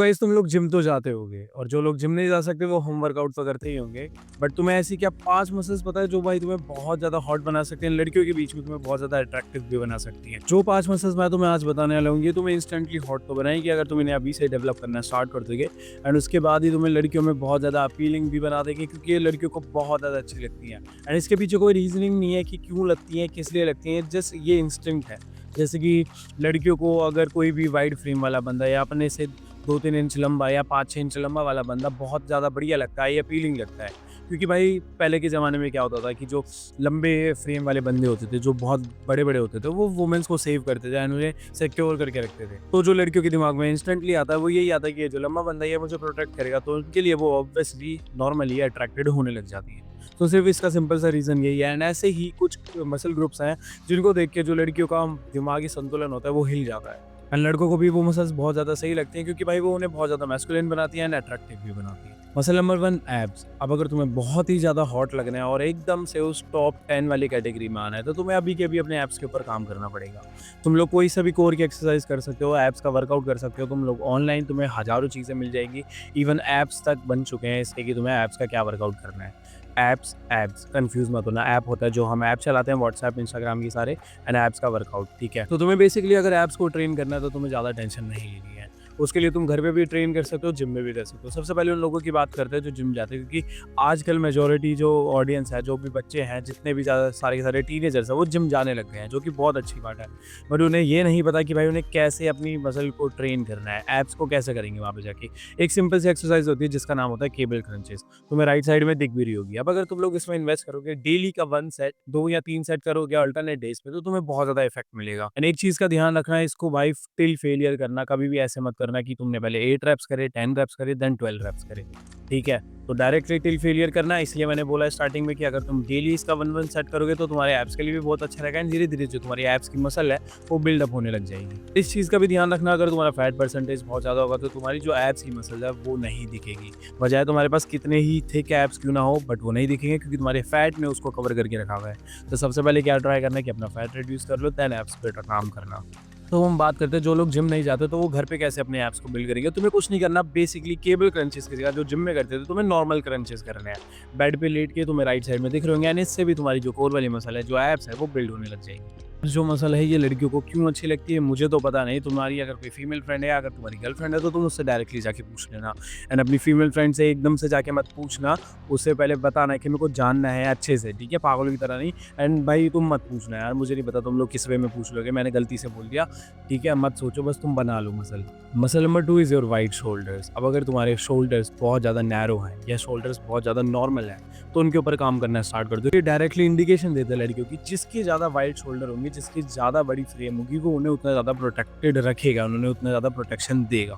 Guys तुम लोग gym तो जाते होगे और जो लोग जिम नहीं जा सकते वो होम वर्कआउट तो करते ही होंगे। बट तुम्हें ऐसी क्या 5 मसल्स पता है जो भाई तुम्हें बहुत ज़्यादा हॉट बना सकते हैं, लड़कियों के बीच में तुम्हें बहुत ज़्यादा अट्रैक्टिव भी बना सकती हैं। जो 5 मसल्स मैं तुम्हें आज बताने वाला हूँ ये तुम्हें इंस्टेंटली हॉट तो बनाएगी अगर तुम इन्हें अभी से डेवलप करना स्टार्ट कर दोगे। एंड उसके बाद ही तुम्हें लड़कियों में बहुत ज़्यादा अपीलिंग भी बना देगी क्योंकि ये लड़कियों को बहुत ज़्यादा अच्छी लगती हैं। एंड इसके पीछे कोई रीजनिंग नहीं है कि क्यों लगती हैं, किस लिए लगती हैं, जस्ट ये इंस्टिंक्ट है। जैसे कि लड़कियों को अगर कोई भी वाइड फ्रेम वाला बंदा या अपने से 2-3 इंच लंबा या 5-6 इंच लंबा वाला बंदा बहुत ज़्यादा बढ़िया लगता है, ये अपीलिंग लगता है। क्योंकि भाई पहले के ज़माने में क्या होता था कि जो लंबे फ्रेम वाले बंदे होते थे, जो बहुत बड़े-बड़े होते थे, वो वुमेन्स को सेव करते थे एंड उन्हें सिक्योर करके रखते थे। तो जो लड़कियों के दिमाग में इंस्टेंटली आता है, वो यही आता है कि ये जो लंबा बंदा है, ये मुझे प्रोटेक्ट करेगा, तो उनके लिए वो ऑब्वियसली नॉर्मली अट्रैक्टेड होने लग जाती है। तो सिर्फ इसका सिंपल सा रीज़न यही है। एंड ऐसे ही कुछ मसल ग्रुप्स हैं, जिनको देख के जो लड़कियों का दिमागी संतुलन होता है, वो हिल जाता है। एंड लड़कों को भी वो मसल्स बहुत ज़्यादा सही लगती हैं क्योंकि भाई वो उन्हें बहुत ज़्यादा मैस्कुलिन बनाती हैं एंड अट्रैक्टिव भी बनाती हैं। Muscle number 1 abs. अब अगर तुम्हें बहुत ही ज़्यादा हॉट लगना है और एकदम से उस टॉप 10 वाली कैटेगरी में आना है तो तुम्हें अभी के अभी अपने एब्स के ऊपर काम करना पड़ेगा। तुम लोग कोई सा भी कोर की एक्सरसाइज कर सकते हो, एब्स का वर्कआउट कर सकते हो, तुम लोग ऑनलाइन तुम्हें हज़ारों चीज़ें मिल जाएंगी। इवन ऐप्स तक बन चुके हैं इसके कि तुम्हें एब्स का क्या वर्कआउट करना है। एप्स एब्स कंफ्यूज मत होना। ऐप होता है जो हम ऐप चलाते हैं व्हाट्सएप इंस्टाग्राम की सारे, एंड ऐप्स का वर्कआउट, ठीक है। तो तुम्हें बेसिकली अगर ऐप्स को ट्रेन करना है तो तुम्हें ज़्यादा टेंशन नहीं लेनी है। उसके लिए तुम घर पे भी ट्रेन कर सकते हो, जिम में भी कर सकते हो। सबसे पहले उन लोगों की बात करते हैं जो जिम जाते हैं, क्योंकि आजकल मेजोरिटी जो ऑडियंस है, जो भी बच्चे हैं, जितने भी ज़्यादा सारे के सारे टीनेजर्स हैं, वो जिम जाने लग गए हैं, जो कि बहुत अच्छी बात है। बट उन्हें ये नहीं पता कि भाई उन्हें कैसे अपनी मसल को ट्रेन करना है, ऐप्स को कैसे करेंगे वहाँ पे जाके। एक सिंपल सी एक्सरसाइज होती है जिसका नाम होता है केबल क्रंचेस। तुम्हें राइट साइड में दिख भी रही होगी। अब अगर तुम लोग इसमें इन्वेस्ट करोगे, डेली का 1 सेट, 2 या 3 सेट करोगे अल्टरनेट डेज पे, तो तुम्हें बहुत ज़्यादा इफेक्ट मिलेगा। एंड एक चीज़ का ध्यान रखना है, इसको भाई टिल फेलियर करना, कभी भी ऐसे मत करना कि तुमने पहले 8 रैप्स करे, 10 रैप्स करे, देन 12 रैप्स करे, ठीक है? तो डायरेक्टली टिल फेलियर करना है, इसलिए मैंने बोला है स्टार्टिंग में कि अगर तुम डेली इसका 1-1 सेट करोगे तो तुम्हारे एब्स के लिए भी बहुत अच्छा रहेगा एंड धीरे-धीरे जो तुम्हारी एब्स की मसल है, वो बिल्ड अप होने लग जाएगी। इस चीज़ का भी ध्यान रखना, अगर तुम्हारा फैट परसेंटेज बहुत ज़्यादा होगा तो तुम्हारी जो एब्स की मसल है वो नहीं दिखेगी। बजाय तुम्हारे पास कितने ही थिक एब्स क्यों ना हो, बट वो नहीं दिखेंगे क्योंकि तुम्हारे फैट ने उसको कवर करके रखा हुआ है। तो सबसे पहले क्या ट्राई करना है कि अपना फैट रिड्यूस कर लो, देन एब्स पे काम करना। तो हम बात करते हैं जो लोग जिम नहीं जाते तो वो घर पे कैसे अपने ऐप्स को बिल्ड करेंगे। तुम्हें कुछ नहीं करना, बेसिकली केबल क्रंचेस की जगह जो जिम में करते थे तुम्हें नॉर्मल क्रंचेस करने हैं। बेड पे लेट के तुम्हें राइट साइड में दिख रहे होंगे, यानी इससे भी तुम्हारी जो कोर वाली मसल है, जो एप्स है, वो बिल्ड होने लग जाएगी। जो मसल है ये लड़कियों को क्यों अच्छी लगती है मुझे तो पता नहीं। तुम्हारी अगर कोई फीमेल फ्रेंड है, अगर तुम्हारी गर्लफ्रेंड है, तो तुम उससे डायरेक्टली जाके पूछ लेना। एंड अपनी फीमेल फ्रेंड से एकदम से जाके मत पूछना, उससे पहले बताना कि मेरे को जानना है अच्छे से, ठीक है, पागलों की तरह नहीं। एंड भाई तुम मत पूछना यार, मुझे नहीं पता तुम लोग किस वे में पूछ लोगे, मैंने गलती से बोल दिया, ठीक है, मत सोचो, बस तुम बना लो muscle. Muscle number 2 is your wide shoulders. अब अगर तुम्हारे शोल्डर्स बहुत ज़्यादा नैरो हैं या शोल्डर्स बहुत ज़्यादा नॉर्मल हैं, तो उनके ऊपर काम करना स्टार्ट कर दो। ये डायरेक्टली इंडिकेशन देता है लड़कियों की, जिसकी ज़्यादा वाइड शोल्डर होंगे, जिसकी ज़्यादा बड़ी फ्रेम होगी, वो उन्हें उतना ज़्यादा प्रोटेक्टेड रखेगा, उन्हें उतना ज़्यादा प्रोटेक्शन देगा।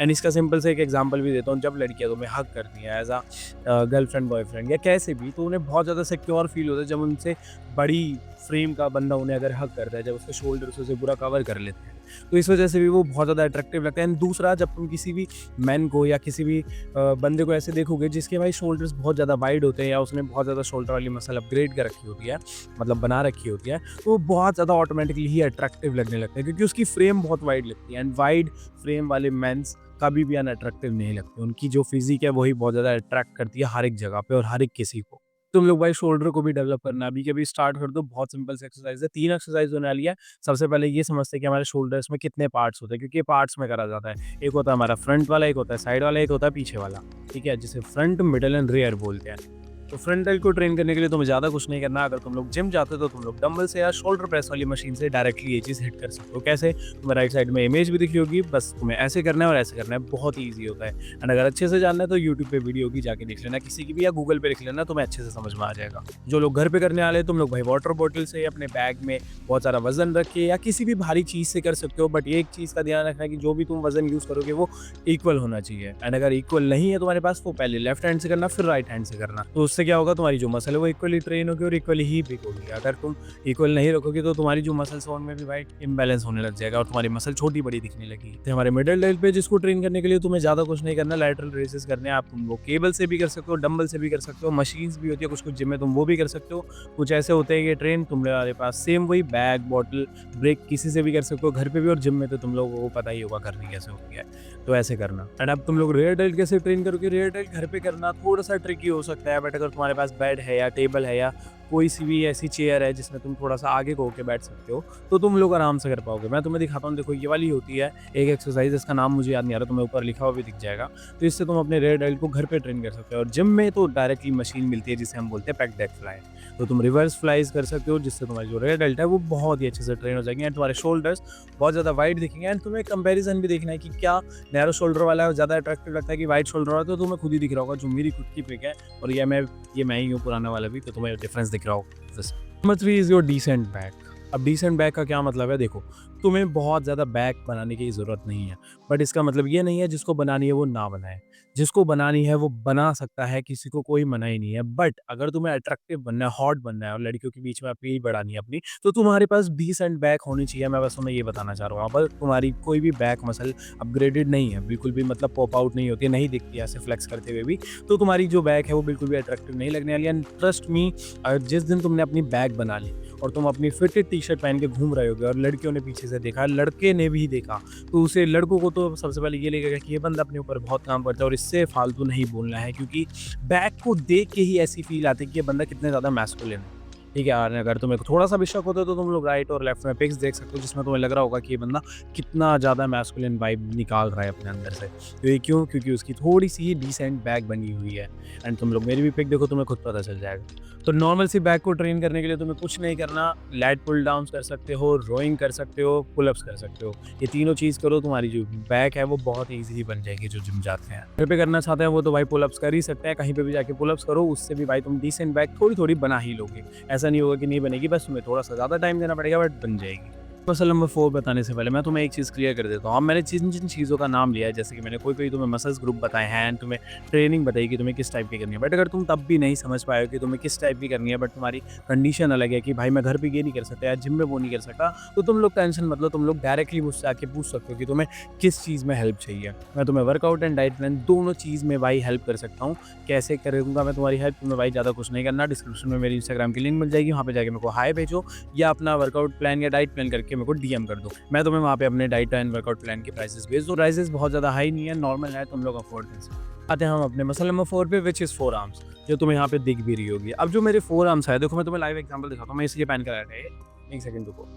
एंड इसका सिंपल से एक एग्जांपल भी देता हूँ। जब लड़कियाँ तुम्हें हक करती हैं एज अ गर्लफ्रेंड बॉयफ्रेंड या कैसे भी, तो उन्हें बहुत ज़्यादा सिक्योर फील होता है जब उनसे बड़ी फ्रेम का बंदा उन्हें अगर हक करता है, जब उसके शोल्डर्स उसे पूरा कवर कर लेते हैं, तो इस वजह से भी वो बहुत ज़्यादा अट्रैक्टिव लगता है। एंड दूसरा, जब तुम किसी भी मैन को या किसी भी बंदे को ऐसे देखोगे जिसके भाई शोल्डर्स बहुत ज़्यादा वाइड होते हैं या उसने बहुत ज़्यादा शोल्डर वाली मसल अपग्रेड कर रखी होती है, मतलब बना रखी होती है, तो वो बहुत ज़्यादा ऑटोमेटिकली ही अट्रैक्टिव लगने लगता है क्योंकि उसकी फ्रेम बहुत वाइड लगती है। एंड वाइड फ्रेम वाले मेंस कभी भी अनअट्रैक्टिव नहीं लगते, उनकी जो फिजिक है वही बहुत ज़्यादा अट्रैक्ट करती है हर एक जगह पे और हर एक किसी को। तुम लोग भाई शोल्डर को भी डेवलप करना अभी के अभी स्टार्ट कर दो। बहुत सिंपल सी एक्सरसाइज है, 3 एक्सरसाइज होने वाली है। सबसे पहले ये समझते हैं कि हमारे शोल्डर्स में कितने पार्ट्स होते हैं, क्योंकि ये पार्ट्स में करा जाता है। एक होता है हमारा फ्रंट वाला, एक होता है साइड वाला, एक होता है पीछे वाला, ठीक है, जिसे फ्रंट, मिडल एंड रियर बोलते हैं। तो फ्रंटल को ट्रेन करने के लिए तुम्हें ज़्यादा कुछ नहीं करना। अगर तुम लोग जिम जाते हो तो तुम लोग डंबल से या शोल्डर प्रेस वाली मशीन से डायरेक्टली ये चीज़ हिट कर सकते हो। कैसे? तुम्हें राइट साइड में इमेज भी दिख रही होगी, बस तुम्हें ऐसे करना है और ऐसे करना है, बहुत ही ईजी होता है। एंड अगर अच्छे से जानना है तो यूट्यूब पे वीडियो होगी, जाके देख लेना किसी की भी, या गूगल पे लिख लेना, तुम्हें अच्छे से समझ में आ जाएगा। जो लोग घर पे करने वाले हैं, तुम लोग भाई वाटर बॉटल से अपने बैग में बहुत सारा वजन रख के या किसी भी भारी चीज़ से कर सकते हो। बट एक चीज़ का ध्यान रखना है कि जो भी तुम वजन यूज़ करोगे वो इक्वल होना चाहिए। एंड अगर इक्वल नहीं है तुम्हारे पास, वो पहले लेफ्ट हैंड से करना, फिर राइट हैंड से करना। तो उससे क्या होगा, तुम्हारी जो मसल है वो इक्वली ट्रेन होगी और इक्वली ही बिग होगी। अगर तुम इक्वल नहीं रखोगे तो तुम्हारी जो मसल्स हैं उनमें भी भाई इम्बैलेंस होने लग जाएगा और तुम्हारी मसल छोटी बड़ी दिखने लगेगी। तो हमारे मिडिल लेवल पे जिसको ट्रेन करने के लिए तुम्हें ज़्यादा कुछ नहीं करना, लैटरल रेसेस करने हैं। आप तुम वो केबल से भी कर सकते हो, डंबल से भी कर सकते हो, मशीन्स भी होती है कुछ कुछ जिम में, तुम वो भी कर सकते हो। कुछ ऐसे होते हैं कि ट्रेन तुम्हारे पास सेम वही बैग, बॉटल, ब्रेक किसी से भी कर सकते हो, घर पे भी और जिम में तो तुम लोगों को पता ही होगा करनी कैसे होती है। तो ऐसे करना। एंड अब तुम लोग रेयर डेल्ट कैसे ट्रेन करोगे? रेयर डेल्ट घर पे करना थोड़ा सा ट्रिकी हो सकता है, बट अगर तुम्हारे पास बेड है या टेबल है या कोई सी भी ऐसी चेयर है जिसमें तुम थोड़ा सा आगे को होके बैठ सकते हो, तो तुम लोग आराम से कर पाओगे। मैं तुम्हें दिखाता हूँ, देखो ये वाली होती है एक एक्सरसाइज, इसका नाम मुझे याद नहीं आ रहा, तुम्हें ऊपर लिखा हुआ भी दिख जाएगा। तो इससे तुम अपने रेयर डेल्ट को घर पे ट्रेन कर सकते हो। और जिम में तो डायरेक्टली मशीन मिलती है जिसे हम बोलते हैं पैक डेक फ्लाई, तो तुम रिवर्स फ्लाइज कर सकते हो, जिससे तुम्हारी जो रेयर डेल्ट है वो बहुत ही अच्छे से ट्रेन हो जाएंगे एंड तुम्हारे शोल्डर्स बहुत ज़्यादा वाइड दिखेंगे। एंड तुम्हें कंपैरिजन भी देखना है कि क्या नैरो शोल्डर वाला ज़्यादा अट्रैक्टिव लगता है कि वाइड शोल्डर वाला, तो तुम्हें खुद ही दिख रहा होगा। जो मेरी खुद की पिक है और ये मैं ही हूँ पुराना वाला भी, तो तुम्हें डिफरेंस दिख रहा होगा। Number 3 is your descent back. अब डिसेंट बैक का क्या मतलब है? देखो, तुम्हें बहुत ज़्यादा बैक बनाने की ज़रूरत नहीं है, बट इसका मतलब ये नहीं है जिसको बनानी है वो ना बनाए। जिसको बनानी है वो बना सकता है, किसी को कोई मना ही नहीं है। बट अगर तुम्हें अट्रैक्टिव बनना है, हॉट बनना है और लड़कियों के बीच में अपील बढ़ानी है अपनी, तो तुम्हारे पास डिसेंट बैक होनी चाहिए। मैं बस तुम्हें ये बताना चाह रहा हूँ। अगर तुम्हारी कोई भी बैक मसल अपग्रेडेड नहीं है, बिल्कुल भी मतलब पॉप आउट नहीं होती है, नहीं दिखती है ऐसे फ्लेक्स करते हुए भी, तो तुम्हारी जो बैक है वो बिल्कुल भी अट्रैक्टिव नहीं लगने वाली। एंड ट्रस्ट मी, जिस दिन तुमने अपनी बैक बना ली और तुम अपनी फिटेड टी शर्ट पहन के घूम रहे होगे और लड़कियों ने पीछे से देखा, लड़के ने भी देखा, तो उसे लड़कों को तो सबसे पहले ये लगेगा कि ये बंदा अपने ऊपर बहुत काम करता है और इससे फालतू नहीं बोलना है, क्योंकि बैक को देख के ही ऐसी फील आती है कि ये बंदा कितने ज़्यादा मैस्कुलिन है। ठीक है, और अगर तुम्हें थोड़ा सा भी शक होता है तो तुम लोग राइट और लेफ्ट में पिक्स देख सकते हो जिसमें तुम्हें लग रहा होगा कि ये बंदा कितना ज़्यादा मैस्कुलिन वाइब निकाल रहा है अपने अंदर से। तो ये क्यों? क्योंकि उसकी थोड़ी सी डिसेंट बैक बनी हुई है। एंड तुम लोग मेरी भी पिक देखो, तुम्हें खुद पता चल जाएगा। तो नॉर्मल सी बैक को ट्रेन करने के लिए तुम्हें कुछ नहीं करना, लैट पुल डाउन कर सकते हो, रोइंग कर सकते हो, पुलअप्स कर सकते हो। ये तीनों चीज़ करो, तुम्हारी जो बैक है वो बहुत ईजिली बन जाएगी। जो जिम जाते हैं, घर पे करना चाहते हैं वो तो भाई पुलअप्स कर ही सकते हैं, कहीं पे भी जाके पुलअप्स करो, उससे भी भाई तुम डिसेंट बैक थोड़ी थोड़ी बना ही लोगे। ऐसा नहीं होगा कि नहीं बनेगी, बस तुम्हें थोड़ा सा ज़्यादा टाइम देना पड़ेगा, बट बन जाएगी। मसल नंबर 4 बताने से पहले मैं तुम्हें एक चीज़ क्लियर कर देता हूँ। अब मैंने जिन जिन चीज़ों का नाम लिया है, जैसे कि मैंने कोई तुम्हें मसल्स ग्रुप बताए हैं एंड तुम्हें ट्रेनिंग बताई कि तुम्हें किस टाइप की करनी है, बट अगर तुम तब भी नहीं समझ पाए हो कि तुम्हें किस टाइप की करनी है, बट तुम्हारी कंडीशन अलग है कि भाई मैं घर पे ये नहीं कर सकता या जिम में वो नहीं कर सकता, तो तुम लोग टेंशन मत लो। तुम लोग डायरेक्टली मुझसे आके पूछ सकते हो कि तुम्हें किस चीज़ में हेल्प चाहिए। मैं तुम्हें वर्कआउट एंड डाइट प्लान दोनों चीज़ में भाई हेल्प कर सकता हूँ। कैसे करूँगा मैं तुम्हारी हेल्प? तुम्हें भाई ज़्यादा कुछ नहीं करना, डिस्क्रिप्शन में मेरी इंस्टाग्राम की लिंक मिल जाएगी, वहाँ पे जाके मेरे को हाय भेजो या अपना वर्कआउट प्लान या डाइट प्लान करके मेरे को डीएम कर दो। मैं तुम्हें वहाँ पे अपने डाइट एंड वर्कआउट प्लान की प्राइसेस भेज दूँ। प्राइसेस बहुत ज़्यादा हाई नहीं है, नॉर्मल है, तुम लोग अफोर्ड कर सकते हो। आते हैं हम अपने मसल नंबर 4 पे, विच इज़ फोर आर्म्स, जो तुम्हें यहाँ पे दिख भी रही होगी। अब जो मेरे फोर आर्म्स है, देखो मैं तुम्हें लाइव एग्जांपल दिखाता हूँ। मैं इसलिए पहन कर आया था ये, एक सेकंड रुको।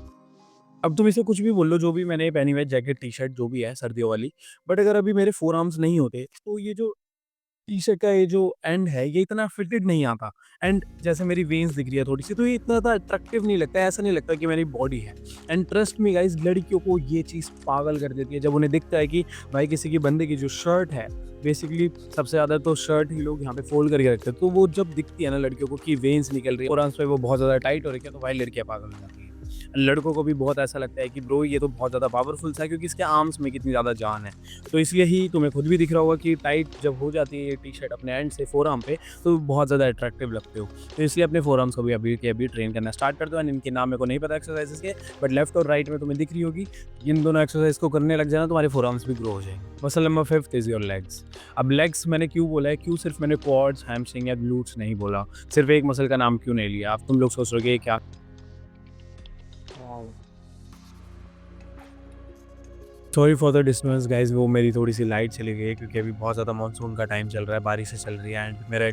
अब तुम इसे कुछ भी बोल लो, जो भी मैंने पहनी हुई है जैकेट टी शर्ट जो भी है सर्दियों वाली, बट अगर अभी मेरे फोर आर्म्स नहीं होते तो ये जो टी-शर्ट का ये जो एंड है, ये इतना फिटेड नहीं आता। एंड जैसे मेरी वेन्स दिख रही है थोड़ी-सी, तो ये इतना ज़्यादा अट्रैक्टिव नहीं लगता है, ऐसा नहीं लगता कि मेरी बॉडी है। एंड ट्रस्ट मी गाइज़, लड़कियों को ये चीज़ पागल कर देती है, जब उन्हें दिखता है कि भाई किसी की बंदे की जो शर्ट है, बेसिकली सबसे ज़्यादा तो शर्ट ही लोग यहाँ पे फ़ोल्ड करके रखते हैं, तो वो जब दिखती है ना लड़कियों को कि वेन्स निकल रही है और आर्म्स पे वो बहुत ज़्यादा टाइट हो रही है, तो भाई लड़कियाँ पागल हो जाती हैं। लड़कों को भी बहुत ऐसा लगता है कि ब्रो ये तो बहुत ज़्यादा पावरफुल सा है, क्योंकि इसके आर्म्स में कितनी ज़्यादा जान है। तो इसलिए ही तुम्हें खुद भी दिख रहा होगा कि टाइट जब हो जाती है ये टी-शर्ट अपने एंड से फोर आर्म पे, तो बहुत ज़्यादा अट्रैक्टिव लगते हो। तो इसलिए अपने फोर आर्म्स को भी अभी के अभी ट्रेन करना स्टार्ट कर दो। एंड इनके नाम मेरे को नहीं पता एक्सरसाइजेस के, बट लेफ्ट और राइट में तुम्हें दिख रही होगी। इन दोनों एक्सरसाइज को करने लग जाना, तुम्हारे फोर आर्म्स भी ग्रो हो जाएंगे। Muscle number 5 is your legs. अब लेग्स मैंने क्यों बोला है? क्यों सिर्फ मैंने क्वाड्स, हैमस्ट्रिंग या ग्लूट्स नहीं बोला? सिर्फ एक मसल का नाम क्यों नहीं लिया? अब तुम लोग सोच रहे हो कि क्या sorry for the disturbance guys, वो मेरी थोड़ी सी लाइट चली गई है क्योंकि अभी बहुत ज़्यादा मानसून का टाइम चल रहा है, बारिशें चल रही है एंड मेरा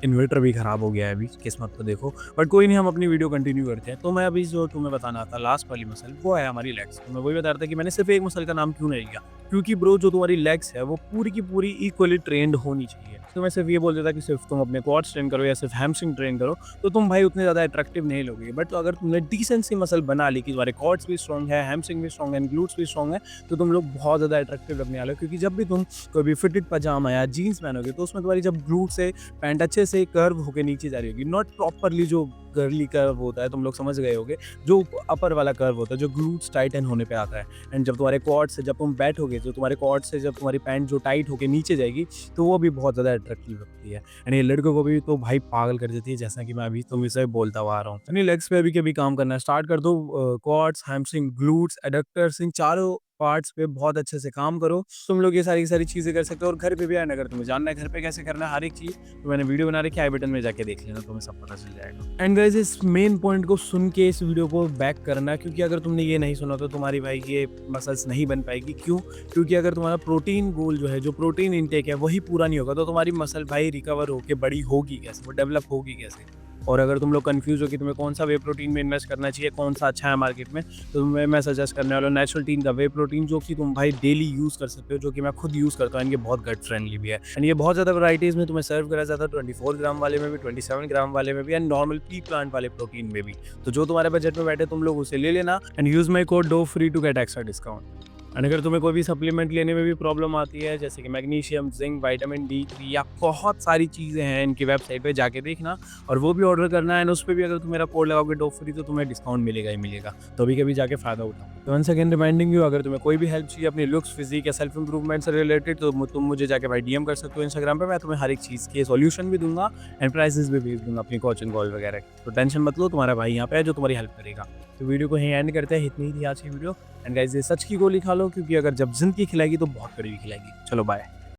इन्वर्टर भी ख़राब हो गया है अभी, किस्मत तो देखो। बट कोई नहीं, हम अपनी वीडियो कंटिन्यू करते हैं। तो मैं अभी जो तुम्हें बताना था लास्ट वाली मसल, वो है हमारी लेग्स। तो मैं वही बता रहा था कि मैंने सिर्फ एक मसल का नाम क्यों नहीं लिया, क्योंकि ब्रो जो तुम्हारी लेग्स है वो पूरी की पूरी इक्वली ट्रेंड होनी चाहिए। तो मैं सिर्फ ये बोल देता कि सिर्फ तुम अपने क्वाड्स ट्रेन करो या सिर्फ हैमस्ट्रिंग ट्रेन करो, तो तुम भाई उतने ज़्यादा अट्रैक्टिव नहीं लोगे। बट तो अगर तुमने डिसेंट सी मसल बना ली कि तुम्हारे क्वाड्स भी स्ट्रॉन्ग है, हैमस्ट्रिंग भी स्ट्रॉन्ग है, ग्लूट्स भी स्ट्रॉन्ग है, तो तुम लोग बहुत ज़्यादा अट्रैक्टिव लगने वाले हो। क्योंकि जब भी तुम कोई भी फिटेड पजामा या जीन्स पहनोगे, तो उसमें तुम्हारी जब ग्लूट से पैंट अच्छे से कर्व होकर नीचे जा रही होगी, नॉट प्रॉपरली जो गर्ली कर्व होता है, तुम लोग समझ गए होगे, जो अपर वाला कर्व होता है, जो ग्लूट्स टाइटन होने पे आता है। एंड जब तुम्हारे क्वाड से जब तुम बैठोगे, तो तुम्हारे क्वाड से जब तुम्हारी पैंट जो टाइट होके नीचे जाएगी, तो वो भी बहुत ज़्यादा अट्रैक्टिव लगती है। एंड ये लड़कों को भी तो भाई पागल कर देती है, जैसा कि मैं अभी तुम इसे बोलता हुआ आ रहा हूँ। यानी लेग्स पे अभी के अभी काम करना स्टार्ट कर दो। क्वाड्स, हैमस्ट्रिंग, ग्लूट्स, एडक्टर्स, इन चारों पार्ट्स पे बहुत अच्छे से काम करो। तुम लोग ये सारी की सारी चीज़ें कर सकते हो और घर पे भी। एंड अगर तुम्हें जानना है घर पे कैसे करना है हर एक चीज़, तो मैंने वीडियो बना रखी है, आई बटन में जाके देख लेना, तुम्हें सब पता चल जाएगा। एंड गाइस इस मेन पॉइंट को सुन के इस वीडियो को बैक करना, क्योंकि अगर तुमने ये नहीं सुना तो तुम्हारी भाई ये मसल्स नहीं बन पाएगी। क्यों? क्योंकि अगर तुम्हारा प्रोटीन गोल जो है, जो प्रोटीन इनटेक है वही पूरा नहीं होगा तो तुम्हारी मसल भाई रिकवर होके बड़ी होगी कैसे, वो डेवलप होगी कैसे? और अगर तुम लोग कंफ्यूज हो कि तुम्हें कौन सा वे प्रोटीन में इन्वेस्ट करना चाहिए, कौन सा अच्छा है मार्केट में, तो तुम्हें मैं सजेस्ट करने वाला हूँ नेचुरल टीन का वे प्रोटीन, जो कि तुम भाई डेली यूज़ कर सकते हो, जो कि मैं खुद यूज़ करता हूँ। इनके बहुत गट फ्रेंडली भी है एंड ये बहुत ज़्यादा वैराइटीज़ में तुम्हें सर्व करा जाता है, 24 ग्राम वाले में भी, 27 ग्राम वाले में भी एंड नॉर्मल पी प्लांट वाले प्रोटीन में भी। तो जो तुम्हारे बजट में बैठे तुम लोग उसे ले लेना and use my code do free to get extra discount. And अगर तुम्हें कोई भी सप्लीमेंट लेने में भी प्रॉब्लम आती है, जैसे कि मैग्नीशियम, जिंक, विटामिन D3 या बहुत सारी चीज़ें हैं, इनकी वेबसाइट पे जाके देखना और वो भी ऑर्डर करना है। उस पर भी अगर तुम मेरा कोड लगाओगे डो फ्री तो तुम्हें डिस्काउंट मिलेगा ही मिलेगा। तो अभी कभी जाके फ़ायदा उठाओ। तो वंस अगेन रिमाइंडिंग यू, अगर तुम्हें कोई भी हेल्प चाहिए अपनी लुक्स, फिजिक या सेल्फ इंप्रूवमेंट से रिलेटेड, तो तुम मुझे जाके भाई DM कर सकते हो इंस्टाग्राम पे। मैं तुम्हें हर एक चीज़ के सॉल्यूशन भी दूंगा एंड प्राइसेस भी भेज दूंगा अपनी कोचिंग कॉल वगैरह की। तो टेंशन मत लो, तुम्हारा भाई यहाँ पे है जो तुम्हारी हेल्प करेगा। तो वीडियो को यहीं एंड करते हैं, इतनी ही थी आज की वीडियो। एंड गाइस ये सच की गोली खा लो, क्योंकि अगर जब जिंदगी खिलाएगी तो बहुत कड़वी खिलाएगी। चलो बाय।